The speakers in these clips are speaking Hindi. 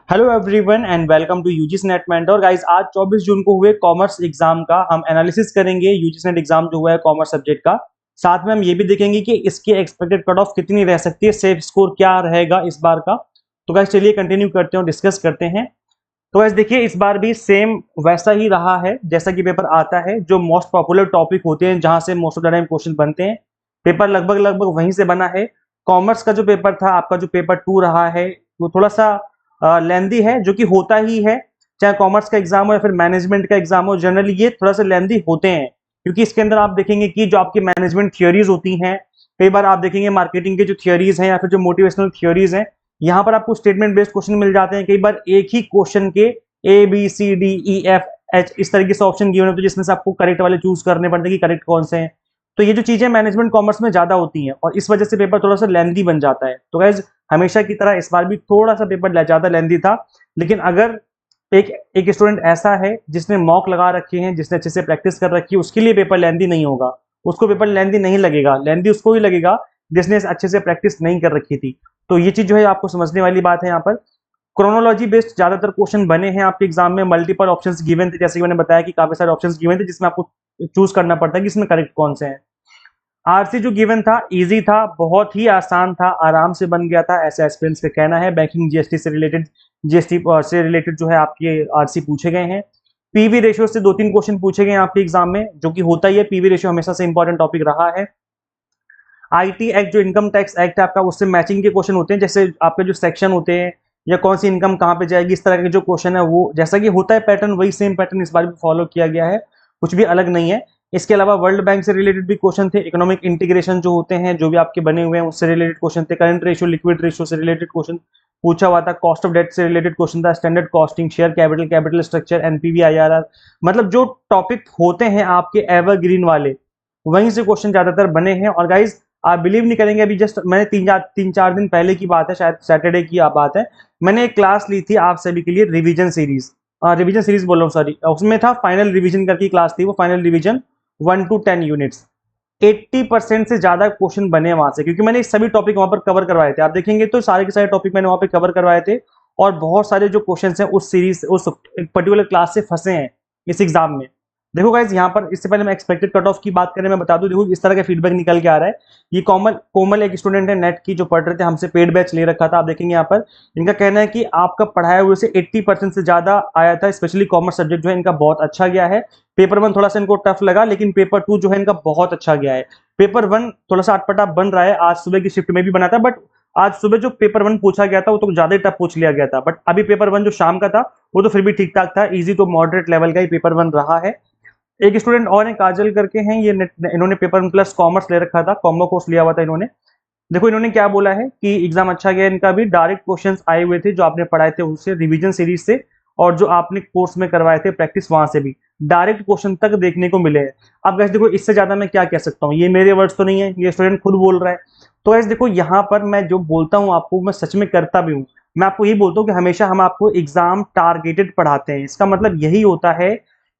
Hello everyone and welcome to UGC NET mentor guys. आज 24 जून को हुए कॉमर्स एग्जाम का हम एनालिसिस करेंगे। यूजीसी नेट एग्जाम जो हुआ है कॉमर्स सब्जेक्ट का, साथ में हम ये भी देखेंगे कि इसकी एक्सपेक्टेड कट ऑफ कितनी रह सकती है, सेफ स्कोर क्या रहेगा इस बार का। तो गाइस चलिए कंटिन्यू करते हैं और डिस्कस करते हैं। तो गाइस देखिए, इस बार भी सेम वैसा ही रहा है जैसा कि पेपर आता है। जो मोस्ट पॉपुलर टॉपिक होते हैं जहां से most of the time question बनते हैं, पेपर लगभग लगभग वहीं से बना है। कॉमर्स का जो पेपर था, आपका जो पेपर 2 रहा है, वो थोड़ा सा लेंदी है, जो कि होता ही है। चाहे कॉमर्स का एग्जाम हो या फिर मैनेजमेंट का एग्जाम हो, जनरली ये थोड़ा सा लेंदी होते हैं, क्योंकि इसके अंदर आप देखेंगे कि जो आपकी मैनेजमेंट थियोरीज होती हैं, कई बार आप देखेंगे मार्केटिंग के जो थियोरीज हैं या फिर जो मोटिवेशनल थियोरीज हैं, यहाँ पर आपको स्टेटमेंट बेस्ड क्वेश्चन मिल जाते हैं। कई बार एक ही क्वेश्चन के ABCDEFH इस तरीके से ऑप्शन गिवन होते हैं, जिसमें से आपको करेक्ट वाले चूज करने पड़ते हैं कि करेक्ट कौन से हैं। तो ये जो चीजें मैनेजमेंट कॉमर्स में ज्यादा होती हैं और इस वजह से पेपर थोड़ा सा लेंदी बन जाता है। तो गाइज हमेशा की तरह इस बार भी थोड़ा सा पेपर ज्यादा लेंदी था, लेकिन अगर एक एक स्टूडेंट ऐसा है जिसने मॉक लगा रखे हैं, जिसने अच्छे से प्रैक्टिस कर रखी है, उसके लिए पेपर लेंदी नहीं होगा। उसको पेपर लेंदी नहीं लगेगा, लेंदी उसको ही लगेगा जिसने अच्छे से प्रैक्टिस नहीं कर रखी थी। तो ये चीज जो है आपको समझने वाली बात है। यहाँ पर क्रोनोलॉजी बेस्ड ज्यादातर क्वेश्चन बने हैं आपके एग्जाम में। मल्टीपल ऑप्शंस गिवन थे, जैसे कि मैंने बताया कि काफी सारे ऑप्शंस गिवन थे जिसमें आपको चूज करना पड़ता है कि इसमें करेक्ट कौन से हैं। आरसी जो गिवन था इजी था, बहुत ही आसान था, आराम से बन गया था, ऐसा एस्पिरेंट्स का कहना है। बैंकिंग जीएसटी से रिलेटेड, जीएसटी से रिलेटेड जो है आपके आरसी पूछे गए हैं। पीवी रेशियो से 2-3 क्वेश्चन पूछे गए हैं आपके एग्जाम में, जो कि होता ही है, पीवी रेशियो हमेशा से इंपॉर्टेंट टॉपिक रहा है। आईटी एक्ट जो इनकम टैक्स एक्ट है आपका, उससे मैचिंग के क्वेश्चन होते हैं, जैसे आपके जो सेक्शन होते हैं या कौन सी इनकम कहाँ पे जाएगी, इस तरह के जो क्वेश्चन है वो जैसा कि होता है पैटर्न, वही सेम पैटर्न इस बार भी फॉलो किया गया है, कुछ भी अलग नहीं है। इसके अलावा वर्ल्ड बैंक से रिलेटेड भी क्वेश्चन थे, इकोनॉमिक इंटीग्रेशन जो होते हैं जो भी आपके बने हुए हैं उससे रिलेटेड क्वेश्चन थे, करंट रेशियो लिक्विड रेशियो से रिलेटेड क्वेश्चन पूछा हुआ था, कॉस्ट ऑफ डेट से रिलेटेड क्वेश्चन था, standard costing, share capital, capital structure, NPV, IRR, मतलब जो टॉपिक होते हैं आपके एवरग्रीन वाले, वहीं से क्वेश्चन ज्यादातर बने हैं। और गाइज आप बिलीव नहीं करेंगे, अभी जस्ट मैंने 3-4 दिन पहले की बात है, शायद सैटरडे की बात है, मैंने एक क्लास ली थी आप सभी के लिए, रिवीजन सीरीज बोल रहा हूँ, सॉरी, उसमें था फाइनल रिवीजन करके क्लास थी, वो फाइनल रिवीजन 1 to 10 यूनिट्स। 80% से ज्यादा क्वेश्चन बने वहां से, क्योंकि मैंने सभी टॉपिक वहां पर कवर करवाए थे। आप देखेंगे तो सारे के सारे टॉपिक मैंने वहां पे कवर करवाए थे, और बहुत सारे जो क्वेश्चन हैं उस सीरीज, उस पर्टिकुलर क्लास से फंसे हैं इस एग्जाम में। देखो गाइज, यहाँ पर इससे पहले मैं एक्सपेक्टेड कट ऑफ की बात करें, मैं बता दूं, देखो इस तरह का फीडबैक निकल के आ रहा है। ये कोमल एक स्टूडेंट है नेट की, जो पढ़ रहे थे हमसे, पेड बैच ले रखा था। आप देखेंगे यहाँ पर इनका कहना है कि आपका पढ़ाया हुए से 80% से ज्यादा आया था, स्पेशली कॉमर्स सब्जेक्ट जो है इनका बहुत अच्छा गया है। पेपर 1 थोड़ा सा इनको टफ लगा, लेकिन पेपर 2 जो है इनका बहुत अच्छा गया है। पेपर 1 थोड़ा सा अटपटा बन रहा है, आज सुबह की शिफ्ट में भी बना था, बट आज सुबह जो पेपर 1 पूछा गया था वो तो ज्यादा टफ पूछ लिया गया था, बट अभी पेपर 1 जो शाम का था वो तो फिर भी ठीक ठाक था, इजी टू मॉडरेट लेवल का ही पेपर 1 रहा है। एक स्टूडेंट और है, काजल करके हैं, ये इन्होंने पेपर 1 प्लस कॉमर्स ले रखा था, कॉम्बो कोर्स लिया हुआ था इन्होंने। देखो इन्होंने क्या बोला है कि एग्जाम अच्छा गया इनका भी, डायरेक्ट क्वेश्चंस आए हुए थे जो आपने पढ़ाए थे उससे, रिवीजन सीरीज से, और जो आपने कोर्स में करवाए थे प्रैक्टिस, वहां से भी डायरेक्ट क्वेश्चन तक देखने को मिले हैं। अब गैस देखो, इससे ज्यादा मैं क्या कह सकता हूँ, ये मेरे वर्ड्स तो नहीं है, ये स्टूडेंट खुद बोल रहा है। तो गैस देखो, यहाँ पर मैं जो बोलता हूँ आपको, मैं सच में करता भी हूँ। मैं आपको यही बोलता हूँ कि हमेशा हम आपको एग्जाम टारगेटेड पढ़ाते हैं। इसका मतलब यही होता है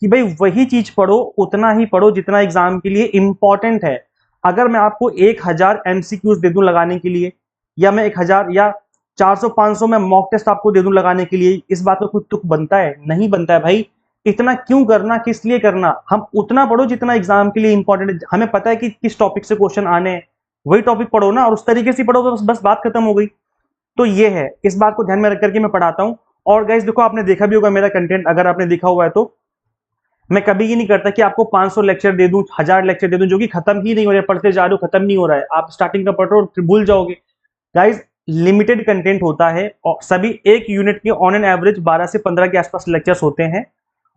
कि भाई वही चीज पढ़ो, उतना ही पढ़ो जितना एग्जाम के लिए इंपॉर्टेंट है। अगर मैं आपको 1000 एमसीक्यूज दे दूं लगाने के लिए, या मैं 1000 या 400-500 में मॉक टेस्ट आपको दे दूं लगाने के लिए, इस बात का कुछ तुक बनता है? नहीं बनता है भाई। इतना क्यों करना, किस लिए करना? हम उतना पढ़ो जितना एग्जाम के लिए इंपॉर्टेंट है। हमें पता है कि किस टॉपिक से क्वेश्चन आने हैं, वही टॉपिक पढ़ो ना, और उस तरीके से पढ़ो, बस बात खत्म हो गई। तो ये है, इस बात को ध्यान में रख करके मैं पढ़ाता हूँ। और गाइस देखो, आपने देखा भी होगा मेरा कंटेंट, अगर आपने देखा हुआ है तो मैं कभी ये नहीं करता कि आपको 500 लेक्चर दे दूं, 1000 लेक्चर दे दूं, जो कि खत्म ही नहीं हो रहे, पढ़ते जा रहे हो, खत्म नहीं हो रहा है, आप स्टार्टिंग का पढ़ रहे हो फिर भूल जाओगे। गाइज लिमिटेड कंटेंट होता है, और सभी एक यूनिट के ऑन एन एवरेज 12 से 15 के आसपास लेक्चर्स होते हैं,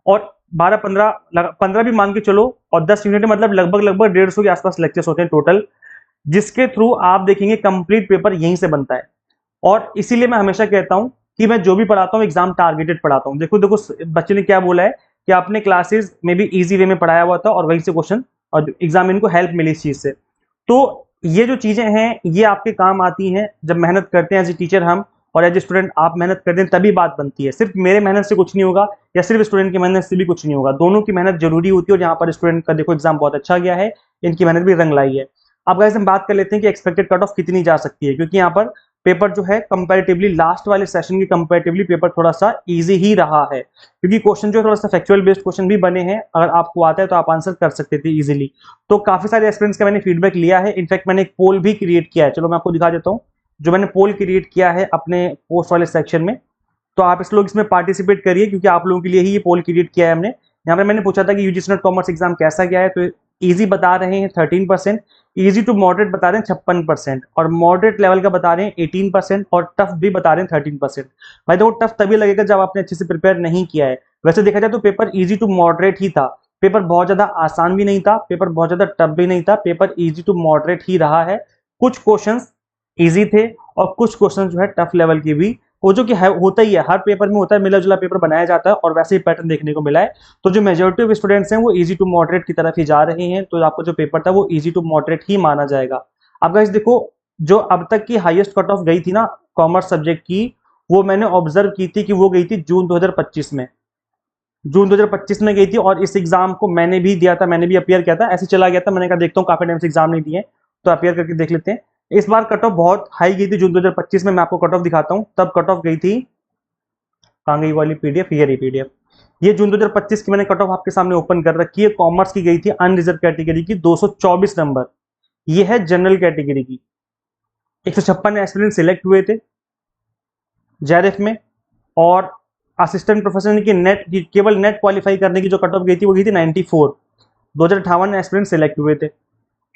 और 12-15 भी मान के चलो, और 10 यूनिट मतलब लगभग लगभग 150 के आसपास लेक्चर्स होते हैं टोटल, जिसके थ्रू आप देखेंगे कंप्लीट पेपर यहीं से बनता है। और इसीलिए मैं हमेशा कहता हूं कि मैं जो भी पढ़ाता हूं एग्जाम टारगेटेड पढ़ाता हूं। देखो देखो, बच्चे ने क्या बोला है कि आपने क्लासेस में भी इजी वे में पढ़ाया हुआ था, और वहीं से क्वेश्चन, और एग्जाम इनको हेल्प मिली इस चीज से। तो ये जो चीजें हैं ये आपके काम आती हैं जब मेहनत करते हैं एज ए टीचर हम, और एज ए स्टूडेंट आप मेहनत करते हैं, तभी बात बनती है। सिर्फ मेरे मेहनत से कुछ नहीं होगा, या सिर्फ स्टूडेंट की मेहनत से भी कुछ नहीं होगा, दोनों की मेहनत जरूरी होती है। और यहाँ पर स्टूडेंट का देखो एग्जाम बहुत अच्छा गया है, इनकी मेहनत भी रंग लाई है। अब गाइस हम बात कर लेते हैं कि एक्सपेक्टेड कट ऑफ कितनी जा सकती है, क्योंकि यहाँ पर पेपर जो है कंपैरेटिवली लास्ट वाले सेशन के कंपैरेटिवली पेपर थोड़ा सा इजी ही रहा है, क्योंकि क्वेश्चन जो है थोड़ा सा फैक्चुअल बेस्ड क्वेश्चन भी बने हैं, अगर आपको आता है तो आप आंसर कर सकते थे इजीली। तो काफी सारे एस्पिरेंट्स का मैंने फीडबैक लिया है, इनफैक्ट मैंने एक पोल भी क्रिएट किया है, चलो मैं आपको दिखा देता हूँ जो मैंने पोल क्रिएट किया है अपने पोस्ट वाले सेक्शन में। तो आप इस लोग इसमें पार्टिसिपेट करिए, क्योंकि आप लोगों के लिए ही ये पोल क्रिएट किया है हमने। यहाँ पे मैंने पूछा था कि यूजीसी नेट कॉमर्स एग्जाम कैसा गया है, तो इजी बता रहे हैं 13%, इजी टू मॉडरेट बता रहे हैं 56%, और मॉडरेट लेवल का बता रहे हैं 18%, और टफ भी बता रहे हैं 13%। भाई देखो टफ तभी लगेगा जब आपने अच्छे से प्रिपेयर नहीं किया है। वैसे देखा जाए तो पेपर इजी टू मॉडरेट ही था, पेपर बहुत ज्यादा आसान भी नहीं था, पेपर बहुत ज्यादा टफ भी नहीं था, पेपर इजी टू मॉडरेट ही रहा है। कुछ क्वेश्चंस इजी थे और कुछ क्वेश्चन जो है टफ लेवल की भी, वो जो कि होता ही है, हर पेपर में होता है, मिला जुला पेपर बनाया जाता है और वैसे ही पैटर्न देखने को मिला है। तो जो मेजोरिटी ऑफ स्टूडेंट्स हैं वो इजी टू मॉडरेट की तरफ ही जा रहे हैं, तो आपका जो पेपर था वो इजी टू मॉडरेट ही माना जाएगा। अब गाइस देखो, जो अब तक की हाईएस्ट कट ऑफ गई थी ना कॉमर्स सब्जेक्ट की, वो मैंने ऑब्जर्व की थी कि वो गई थी जून 2025 में, जून 2025 में गई थी। और इस एग्जाम को मैंने भी दिया था, मैंने भी अपियर किया था, ऐसे चला गया था, मैंने कहा देखता हूँ काफी टाइम से एग्जाम नहीं दिए तो अपियर करके देख लेते हैं। इस बार कट ऑफ बहुत हाई गई थी जून 2025 में, मैं आपको कट ऑफ दिखाता हूँ। तब कट ऑफ गई थी, कहाँ गई वाली पीडीएफ, ये रही पीडीएफ। ये जून 2025 की मैंने कट ऑफ आपके सामने ओपन कर रखी है। कॉमर्स की गई थी अनरिजर्व कैटेगरी की 224 नंबर, ये है जनरल कैटेगरी की। 156 एस्पिरेंट सिलेक्ट हुए थे जेआरएफ में, और असिस्टेंट प्रोफेसर की नेट, केवल नेट क्वालिफाई करने की जो कट ऑफ गई थी वो गई थी 94। 2058 एस्पिरेंट सिलेक्ट हुए थे।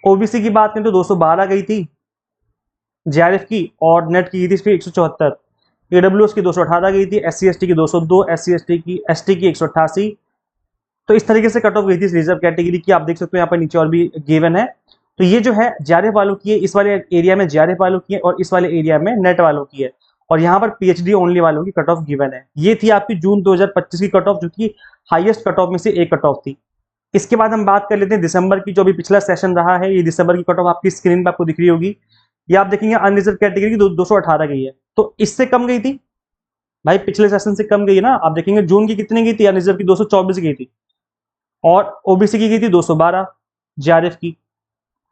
ओबीसी की बात करें तो 212 गई थी जेआरएफ की, और नेट की गई थी 174। ईडब्ल्यूएस की 218 गई थी, एससी एसटी की 202, एसटी की 188। तो इस तरीके से कट ऑफ गई थी रिजर्व कैटेगरी की। आप देख सकते हो यहाँ पर नीचे और भी गिवन है। तो ये जो है जेआरएफ वालों की है, इस वाले एरिया में जेआरएफ वालों की है, और इस वाले एरिया में नेट वालों की है, और यहाँ पर पीएचडी ओनली वालों की कट ऑफ गिवन है। ये थी आपकी जून 2025 की कट ऑफ, जो कि हाईएस्ट कट ऑफ में से एक कट ऑफ थी। इसके बाद हम बात कर लेते हैं दिसंबर की, जो भी पिछला सेशन रहा है। ये दिसंबर की कट ऑफ आपकी स्क्रीन पर आपको दिख रही होगी। ये आप देखेंगे अनरिजर्व कैटेगरी की 218 गई है, तो इससे कम गई थी भाई, पिछले सेशन से कम गई ना। आप देखेंगे जून की कितनी गई थी, अनरिजर्व की 224 गई थी, और ओबीसी की गई थी 212 जेआरएफ की।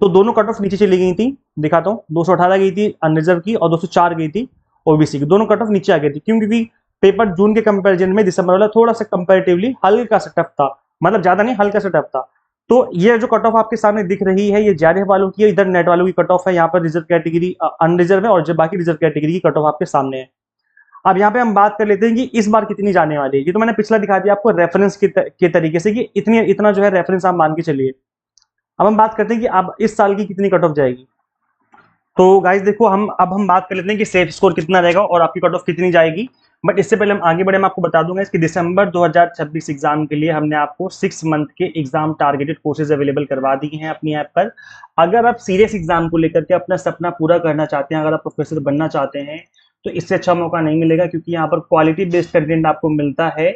तो दोनों कट ऑफ नीचे चली गई थी, दिखाता हूँ। 218 गई थी अनरिजर्व की और 204 गई थी ओबीसी की, दोनों कट ऑफ नीचे आ गई थी। क्यों? क्योंकि पेपर जून के कंपैरिजन में दिसंबर वाला थोड़ा सा कंपैरेटिवली हल्का सा टफ था, मतलब ज्यादा नहीं, हल्का सा टफ था। तो ये जो कट ऑफ आपके सामने दिख रही है, ये जेआरएफ वालों की है, इधर नेट वालों की कट ऑफ है। यहाँ पर रिजर्व कैटेगरी अनरिजर्व है, और जो बाकी रिजर्व कैटेगरी की कट ऑफ आपके सामने है। अब यहाँ पे हम बात कर लेते हैं कि इस बार कितनी जाने वाली है। ये तो मैंने पिछला दिखा दिया आपको रेफरेंस के तरीके से, कि इतना जो है रेफरेंस आप मान के चलिए। अब हम बात करते हैं कि अब इस साल की कितनी कट ऑफ जाएगी। तो गाइस देखो, हम बात कर लेते हैं कि सेफ स्कोर कितना रहेगा और आपकी कट ऑफ कितनी जाएगी। बट इससे पहले हम आगे बढ़े, मैं आपको बता दूंगा इसकी दिसंबर 2026 एग्जाम के लिए हमने आपको 6 मंथ के एग्जाम टारगेटेड कोर्सेज अवेलेबल करवा दिए हैं अपनी ऐप पर। अगर आप सीरियस एग्जाम को लेकर के अपना सपना पूरा करना चाहते हैं, अगर आप प्रोफेसर बनना चाहते हैं, तो इससे अच्छा मौका नहीं मिलेगा, क्योंकि यहाँ पर क्वालिटी बेस्ड कंटेंट आपको मिलता है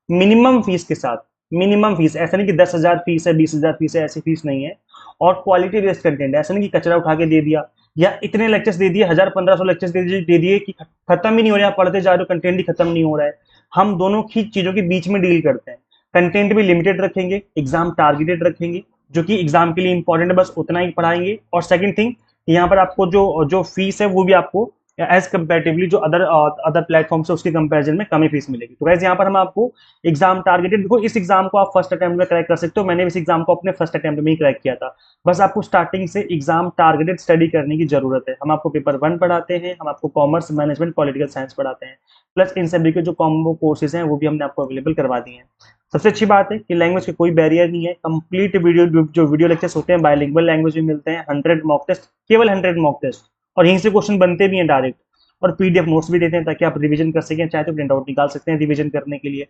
मिनिमम फीस के साथ। मिनिमम फीस, ऐसा नहीं कि 10,000 फीस है, 20,000 फीस है, ऐसी फीस नहीं है। और क्वालिटी बेस्ड कंटेंट, ऐसा नहीं कि कचरा उठा के दे दिया, या इतने लेक्चर्स दे दिए, 1,000-1,500 लेक्चर्स दे दिए कि खत्म ही नहीं हो रहा है, पढ़ते जा रहे हो, कंटेंट ही खत्म नहीं हो रहा है। हम दोनों ही चीजों के बीच में डील करते हैं। कंटेंट भी लिमिटेड रखेंगे, एग्जाम टारगेटेड रखेंगे, जो कि एग्जाम के लिए इंपॉर्टेंट है, बस उतना ही पढ़ाएंगे। और सेकंड थिंग, यहाँ पर आपको जो फीस है वो भी आपको एज कंपेरेटिवली जो अदर प्लेटफॉर्म से उसके कंपैरिजन में कम ही फीस मिलेगी। तो गाइस यहाँ पर हम आपको एग्जाम टारगेटेड, देखो इस एग्जाम को आप फर्स्ट अटेम्प्ट में क्रैक कर सकते हो। मैंने इस एग्जाम को अपने फर्स्ट अटेम्प्ट में ही क्रैक किया था। बस आपको स्टार्टिंग से एग्जाम टारगेटेड स्टडी करने की जरूरत है। हम आपको पेपर 1 पढ़ाते हैं, हम आपको कॉमर्स, मैनेजमेंट, पॉलिटिकल साइंस पढ़ाते हैं, प्लस इन सभी के जो कॉम्बो कोर्सेज हैं वो भी हमने आपको अवेलेबल करवा दिए हैं। सबसे अच्छी बात है कि लैंग्वेज के कोई बैरियर नहीं है। कंप्लीट वीडियो लेक्चर्स होते हैं, बायलिंगुअल लैंग्वेज में मिलते हैं। 100 मॉक टेस्ट, केवल 100 मॉक टेस्ट, और यहीं से क्वेश्चन बनते भी हैं डायरेक्ट। और पीडीएफ नोट्स भी देते हैं ताकि आप रिवीजन कर सकें, चाहे तो प्रिंट आउट निकाल सकते हैं रिवीजन करने के लिए।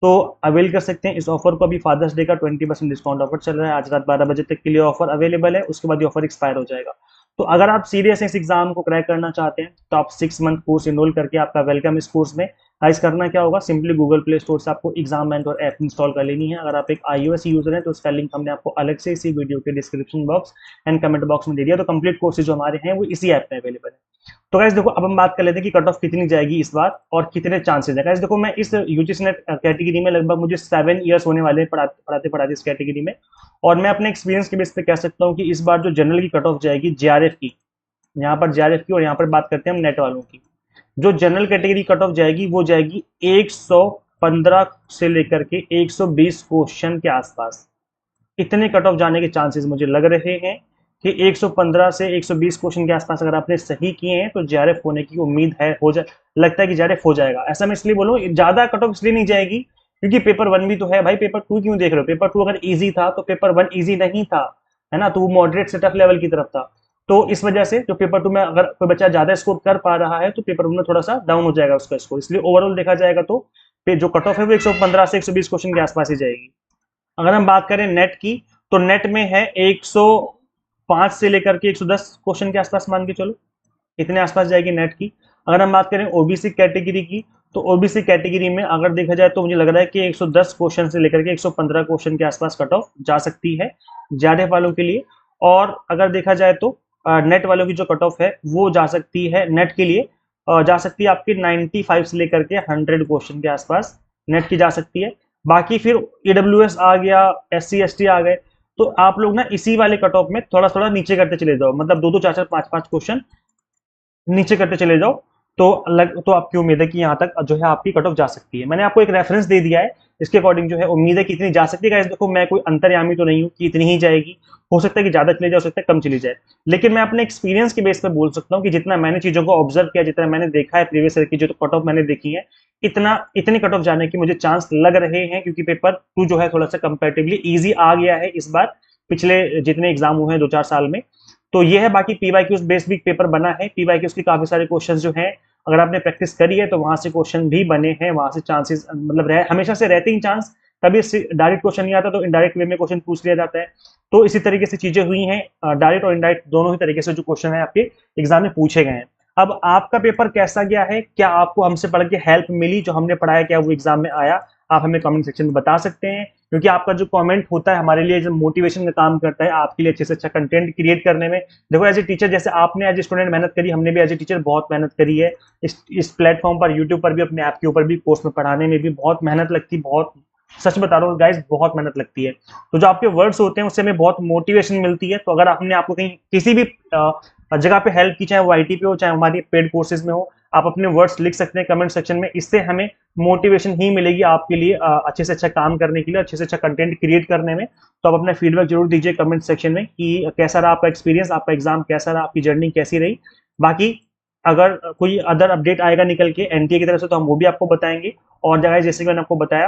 तो अवेल कर सकते हैं इस ऑफर को। अभी फादर्स डे का 20% डिस्काउंट ऑफर चल रहा है, आज रात 12 बजे तक के लिए ऑफर अवेलेबल है, उसके बाद ये ऑफर एक्सपायर हो जाएगा। तो अगर आप सीरियस इस एग्जाम को क्रैक करना चाहते हैं, तो आप 6 मंथ कोर्स इनरोल करके आपका वेलकम इस कोर्स में। गाइस करना क्या होगा, सिंपली गूगल प्ले स्टोर से आपको एग्जाम मेंटर ऐप इंस्टॉल कर लेनी है। अगर आप एक iOS यूजर हैं तो उसका लिंक हमने आपको अलग से इसी वीडियो के description box and comment box में दे दिया। तो कंप्लीट कोर्सेज जो हमारे हैं वो इसी ऐप में अवेलेबल है। तो गाइस देखो, अब हम बात कर लेते हैं कि कट ऑफ कितनी जाएगी इस बार और कितने चांसेस है। गाइस देखो, मैं इस यूजीसी नेट कैटेगरी में लगभग मुझे 7 ईयर्स होने वाले हैं पढ़ाते इस कैटेगरी में। और मैं अपने एक्सपीरियंस के बेस पे कह सकता हूँ कि इस बार जो जनरल की कट ऑफ जाएगी जेआरएफ की, यहाँ पर जेआरएफ की, और यहाँ पर बात करते हैं हम नेट वालों की। जो जनरल कैटेगरी कट ऑफ जाएगी वो जाएगी 115 से लेकर के 120 क्वेश्चन के आसपास। इतने कट ऑफ जाने के चांसेस मुझे लग रहे हैं कि 115 से 120 क्वेश्चन के आसपास अगर आपने सही किए हैं तो जेआरएफ होने की उम्मीद है, हो जाए, लगता है कि जेआरएफ हो जाएगा। ऐसा मैं इसलिए बोलूँ, ज्यादा कट ऑफ इसलिए नहीं जाएगी क्योंकि पेपर वन भी तो है भाई। पेपर टू क्यों देख रहे हो? पेपर टू अगर इजी था तो पेपर वन इजी नहीं था, है ना? तो वो मॉडरेट से टफ लेवल की तरफ था। तो इस वजह से जो पेपर टू में अगर कोई बच्चा ज्यादा स्कोर कर पा रहा है तो पेपर वन में थोड़ा सा डाउन हो जाएगा उसका स्कोर। इसलिए ओवरऑल देखा जाएगा तो जो कट ऑफ है वो 115 से 120 क्वेश्चन के आसपास ही जाएगी। अगर हम बात करें नेट की, तो नेट में है 105 से लेकर के 110 क्वेश्चन के आसपास, मान के चलो इतने आसपास जाएगी नेट की। अगर हम बात करें ओबीसी कैटेगरी की, तो ओबीसी कैटेगरी में अगर देखा जाए तो मुझे लग रहा है कि 110 क्वेश्चन से लेकर के 115 क्वेश्चन के आसपास कट ऑफ जा सकती है जेआरएफ वालों के लिए। और अगर देखा जाए तो नेट वालों की जो कट ऑफ है वो जा सकती है नेट के लिए, जा सकती है आपकी 95 से लेकर के 100 क्वेश्चन के आसपास नेट की जा सकती है। बाकी फिर ईडब्ल्यूएस आ गया, SC ST आ गए, तो आप लोग ना इसी वाले कट ऑफ में थोड़ा थोड़ा नीचे करते चले जाओ, मतलब 2 2 4 4 5 5 क्वेश्चन नीचे करते चले जाओ। तो आपकी उम्मीद है कि यहाँ तक जो है आपकी कट ऑफ जा सकती है। मैंने आपको एक रेफरेंस दे दिया है, इसके अकॉर्डिंग जो है उम्मीद है कि इतनी जा सकती है। देखो मैं कोई अंतर्यामी तो नहीं हूँ कि इतनी ही जाएगी, हो सकता है कि ज्यादा चली जाए, हो सकता है कम चली जाए, लेकिन मैं अपने एक्सपीरियंस के बेस पर बोल सकता हूँ कि जितना मैंने चीजों को ऑब्जर्व किया, जितना मैंने देखा है प्रीवियस ईयर की जो कट ऑफ मैंने देखी है, इतनी कट ऑफ जाने की मुझे चांस लग रहे हैं, क्योंकि पेपर टू जो है थोड़ा सा कंपेरेटिवली ईजी आ गया है इस बार, पिछले जितने एग्जाम हुए हैं 2 4 साल में। तो ये है। बाकी पीवाईक्यूज बेस्ड भी पेपर बना है, पीवाईक्यूज की काफी सारे क्वेश्चंस जो हैं अगर आपने प्रैक्टिस करी है तो वहां से क्वेश्चन भी बने हैं, वहां से चांसेस मतलब हमेशा से रहते ही चांस, कभी डायरेक्ट क्वेश्चन नहीं आता तो इनडायरेक्ट वे में क्वेश्चन पूछ लिया जाता है। तो इसी तरीके से चीजें हुई हैं, डायरेक्ट और इनडायरेक्ट दोनों ही तरीके से जो क्वेश्चन है आपके एग्जाम में पूछे गए हैं। अब आपका पेपर कैसा गया है, क्या आपको हमसे पढ़ के हेल्प मिली, जो हमने पढ़ाया क्या वो एग्जाम में आया, आप हमें कमेंट सेक्शन में बता सकते हैं। क्योंकि आपका जो कमेंट होता है हमारे लिए जो मोटिवेशन का काम करता है आपके लिए अच्छे से अच्छा कंटेंट क्रिएट करने में। देखो एज ए टीचर, जैसे आपने एज ए स्टूडेंट मेहनत करी, हमने भी एज ए टीचर बहुत मेहनत करी है। इस प्लेटफॉर्म पर, यूट्यूब पर भी, अपने ऐप के ऊपर भी, कोर्स में पढ़ाने में भी बहुत मेहनत लगती, बहुत, सच बता रहा हूँ गाइस, बहुत मेहनत लगती है। तो जो आपके वर्ड्स होते हैं उससे हमें बहुत मोटिवेशन मिलती है। तो अगर आपने आपको कहीं किसी भी जगह पे हेल्प की, चाहे वो आईटी पे हो चाहे हमारी पेड कोर्सेज में हो, आप अपने वर्ड्स लिख सकते हैं कमेंट सेक्शन में। इससे हमें मोटिवेशन ही मिलेगी आपके लिए अच्छे से अच्छा काम करने के लिए, अच्छे से अच्छा कंटेंट क्रिएट करने में। तो आप अपना फीडबैक जरूर दीजिए कमेंट सेक्शन में कि कैसा रहा आपका एक्सपीरियंस, आपका एग्जाम कैसा रहा, आपकी जर्नी कैसी रही। बाकी अगर कोई अदर अपडेट आएगा निकल के एनटीए की तरफ से तो हम वो भी आपको बताएंगे। और जगह जैसे कि मैंने आपको बताया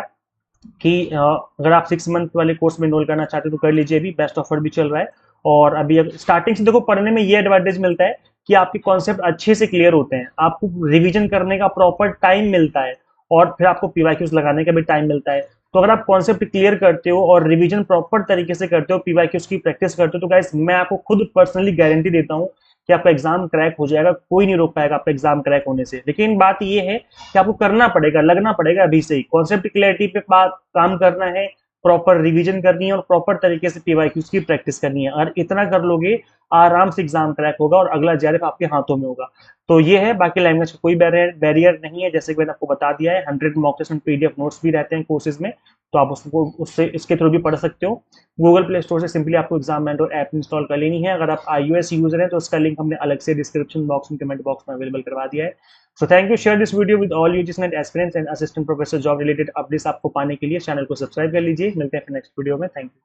कि अगर आप 6 मंथ वाले कोर्स में इनरोल करना चाहते हो तो कर लीजिए, अभी बेस्ट ऑफर भी चल रहा है। और अभी स्टार्टिंग से देखो पढ़ने में ये एडवांटेज मिलता है कि आपके कॉन्सेप्ट अच्छे से क्लियर होते हैं, आपको रिवीजन करने का प्रॉपर टाइम मिलता है, और फिर आपको पीवाईक्यूज लगाने का भी टाइम मिलता है। तो अगर आप कॉन्सेप्ट क्लियर करते हो और रिवीजन प्रॉपर तरीके से करते हो, पीवाईक्यूज की प्रैक्टिस करते हो, तो गाइस मैं आपको खुद पर्सनली गारंटी देता हूँ कि आपका एग्जाम क्रैक हो जाएगा। कोई नहीं रोक पाएगा आपका एग्जाम क्रैक होने से। लेकिन बात ये है कि आपको करना पड़ेगा, लगना पड़ेगा अभी से ही, कॉन्सेप्ट क्लैरिटी पे काम करना है, प्रॉपर रिवीजन करनी है और प्रॉपर तरीके से पीवाईक्यूज की प्रैक्टिस करनी है। अगर इतना कर लोगे आराम से एग्जाम क्रैक होगा और अगला जेआरएफ आपके हाथों में होगा। तो ये है। बाकी लैंग्वेज का कोई बैरियर नहीं है, जैसे कि मैंने आपको बता दिया है। 100 mock test and PDF notes भी रहते हैं कोर्सेज में, तो आप उसको उससे इसके थ्रू भी पढ़ सकते हो। गूगल प्ले स्टोर से सिंपली आपको एग्जाम मेंटर ऐप इंस्टॉल कर लेनी है। अगर आप iOS यूजर हैं तो उसका लिंक हमने अलग से डिस्क्रिप्शन बॉक्स में, कमेंट बॉक्स में अवेलेबल करवा दिया है। So thank you, share this video with all UGC and aspirants and assistant professor job related updates आपको पाने के लिए चैनल को सब्सक्राइब कर लीजिए। मिलते हैं फिर नेक्स्ट वीडियो में। Thank you.